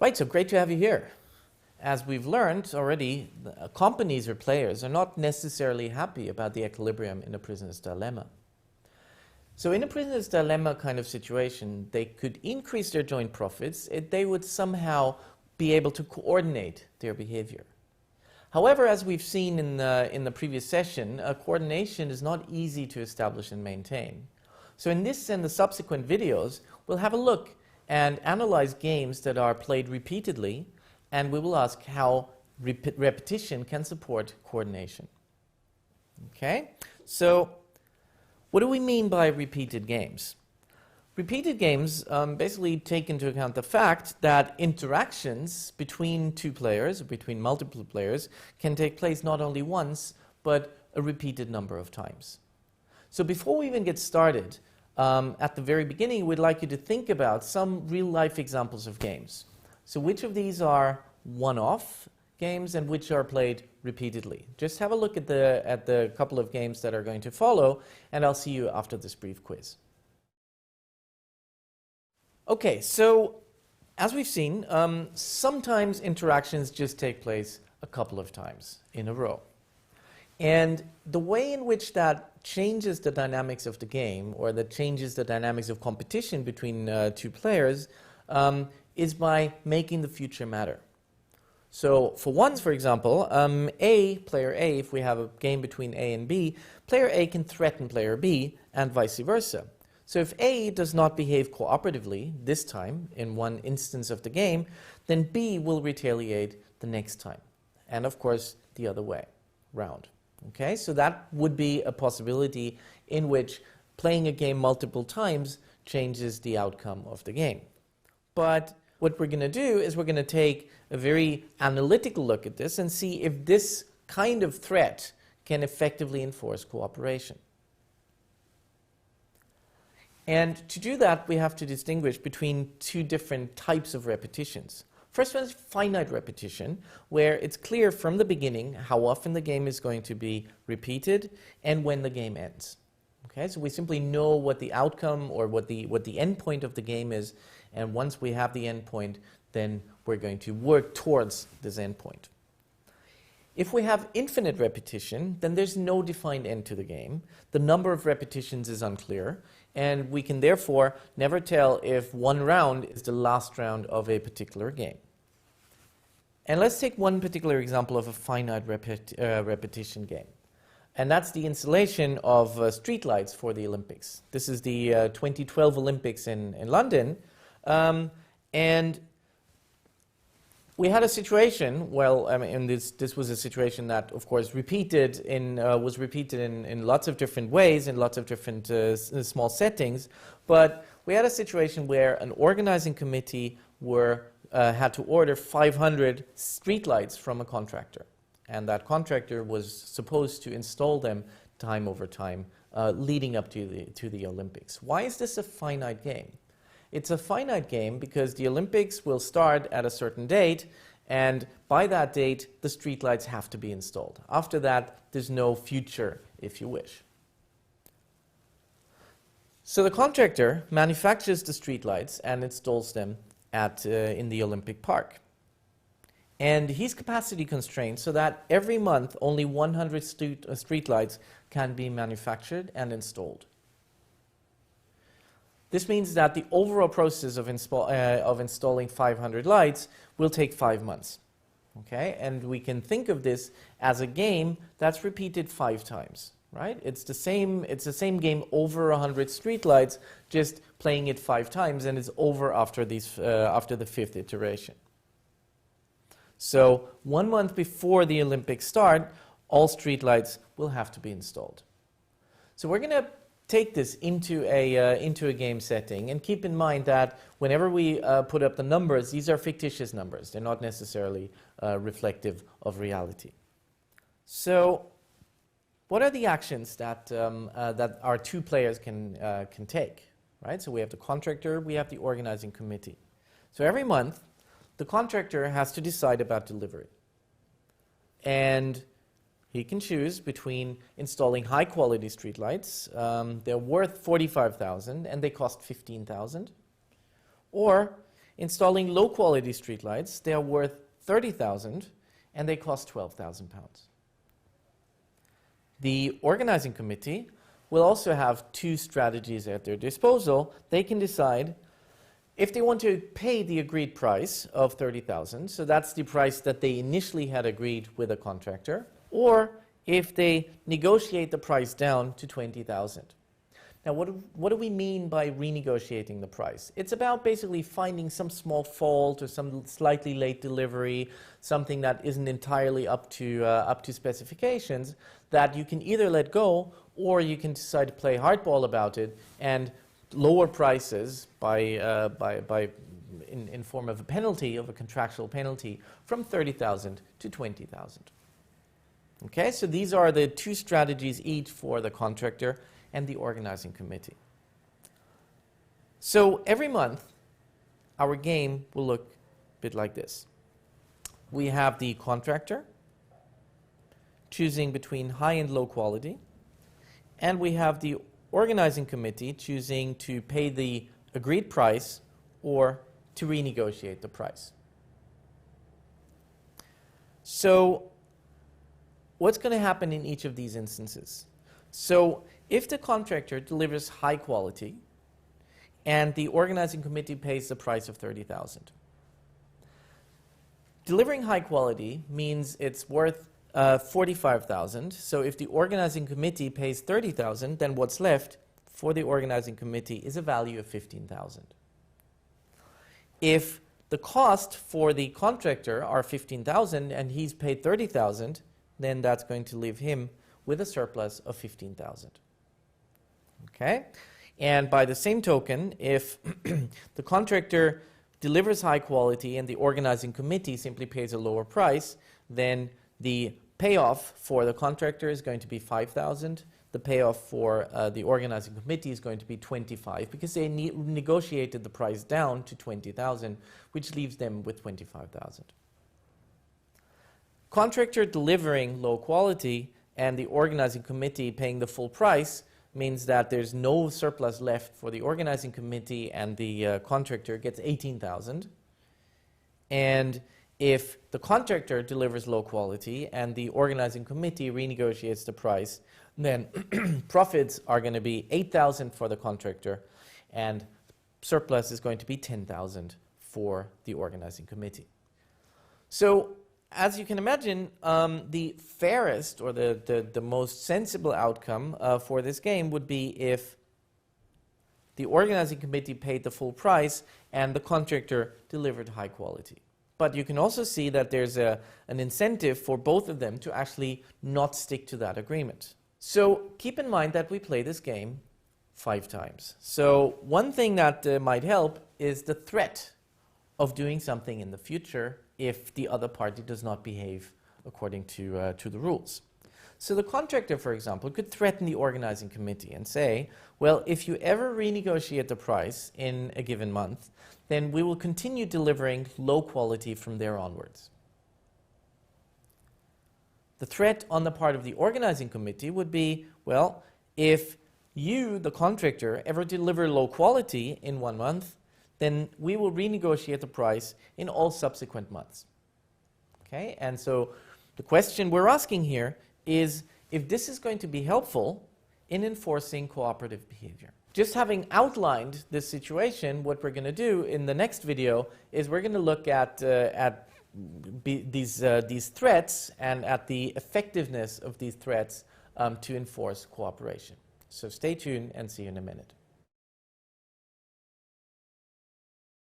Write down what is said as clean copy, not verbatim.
Right, so great to have you here. As we've learned already, companies or players are not necessarily happy about the equilibrium in a prisoner's dilemma. So in a prisoner's dilemma kind of situation, they could increase their joint profits if they would somehow be able to coordinate their behavior. However, as we've seen in the previous session, coordination is not easy to establish and maintain. So in this and the subsequent videos, we'll have a look and analyze games that are played repeatedly, and we will ask how repetition can support coordination. Okay, so what do we mean by repeated games? Repeated games basically take into account the fact that interactions between two players, or between multiple players, can take place not only once, but a repeated number of times. So before we even get started, at the very beginning, we'd like you to think about some real-life examples of games. So which of these are one-off games and which are played repeatedly? Just have a look at the couple of games that are going to follow, and I'll see you after this brief quiz. Okay, so as we've seen, sometimes interactions just take place a couple of times in a row. And the way in which that changes the dynamics of the game, or that changes the dynamics of competition between two players, is by making the future matter. So for example, player A, if we have a game between A and B, player A can threaten player B and vice versa. So if A does not behave cooperatively this time in one instance of the game, then B will retaliate the next time. And of course, the other way round. Okay, so that would be a possibility in which playing a game multiple times changes the outcome of the game. But what we're going to do is we're going to take a very analytical look at this and see if this kind of threat can effectively enforce cooperation. And to do that, we have to distinguish between two different types of repetitions. First one is finite repetition, where it's clear from the beginning how often the game is going to be repeated and when the game ends. Okay, so we simply know what the outcome or what the end point of the game is, and once we have the end point, then we're going to work towards this end point. If we have infinite repetition, then there's no defined end to the game. The number of repetitions is unclear, and we can therefore never tell if one round is the last round of a particular game. And let's take one particular example of a finite repetition game. And that's the installation of streetlights for the Olympics. This is the 2012 Olympics in London. And we had a situation, and this was a situation that, of course, was repeated in lots of different ways, in lots of different small settings. But we had a situation where an organizing committee had to order 500 streetlights from a contractor. And that contractor was supposed to install them time over time, leading up to the Olympics. Why is this a finite game? It's a finite game because the Olympics will start at a certain date, and by that date, the streetlights have to be installed. After that, there's no future, if you wish. So the contractor manufactures the streetlights and installs them in the Olympic Park. And he's capacity constrained so that every month only 100 streetlights can be manufactured and installed. This means that the overall process of installing 500 lights will take 5 months. Okay? And we can think of this as a game that's repeated 5 times. Right? It's the same game over 100 streetlights, just playing it 5 times, and it's over after the 5th iteration. So 1 month before the Olympics start, all streetlights will have to be installed. So we're going to take this into a game setting, and keep in mind that whenever we put up the numbers, these are fictitious numbers. They're not necessarily reflective of reality. So what are the actions that our two players can take? Right? So we have the contractor, we have the organizing committee. So every month, the contractor has to decide about delivery. And he can choose between installing high-quality streetlights. They're worth $45,000 and they cost $15,000. Or installing low-quality streetlights. They are worth 30,000 and they cost 12,000 pounds. The organizing committee will also have two strategies at their disposal. They can decide if they want to pay the agreed price of 30,000, so that's the price that they initially had agreed with a contractor, or if they negotiate the price down to 20,000. Now, what do we mean by renegotiating the price? It's about basically finding some small fault or some slightly late delivery, something that isn't entirely up to specifications, that you can either let go or you can decide to play hardball about it and lower prices in form of a penalty, of a contractual penalty, from 30,000 to 20,000. Okay, so these are the two strategies each for the contractor and the organizing committee. So every month, our game will look a bit like this. We have the contractor choosing between high and low quality, and we have the organizing committee choosing to pay the agreed price or to renegotiate the price. So what's going to happen in each of these instances? So if the contractor delivers high quality and the organizing committee pays the price of 30,000, delivering high quality means it's worth 45,000. So if the organizing committee pays 30,000, then what's left for the organizing committee is a value of 15,000. If the cost for the contractor are 15,000 and he's paid 30,000, then that's going to leave him with a surplus of 15,000. Okay? And by the same token, if the contractor delivers high quality and the organizing committee simply pays a lower price, then the payoff for the contractor is going to be 5,000. The payoff for the organizing committee is going to be 25 because they negotiated the price down to 20,000, which leaves them with 25,000. Contractor delivering low quality and the organizing committee paying the full price means that there's no surplus left for the organizing committee and the contractor gets 18,000. And if the contractor delivers low quality and the organizing committee renegotiates the price, then profits are going to be 8,000 for the contractor and surplus is going to be 10,000 for the organizing committee. So as you can imagine, the fairest or the most sensible outcome for this game would be if the organizing committee paid the full price and the contractor delivered high quality. But you can also see that there's an incentive for both of them to actually not stick to that agreement. So keep in mind that we play this game 5 times. So one thing that might help is the threat of doing something in the future if the other party does not behave according to the rules. So the contractor, for example, could threaten the organizing committee and say, well, if you ever renegotiate the price in a given month, then we will continue delivering low quality from there onwards. The threat on the part of the organizing committee would be, well, if you, the contractor, ever deliver low quality in 1 month, then we will renegotiate the price in all subsequent months. Okay, and so the question we're asking here is if this is going to be helpful in enforcing cooperative behavior. Just having outlined this situation, what we're going to do in the next video is we're going to look at these threats and at the effectiveness of these threats to enforce cooperation. So stay tuned and see you in a minute.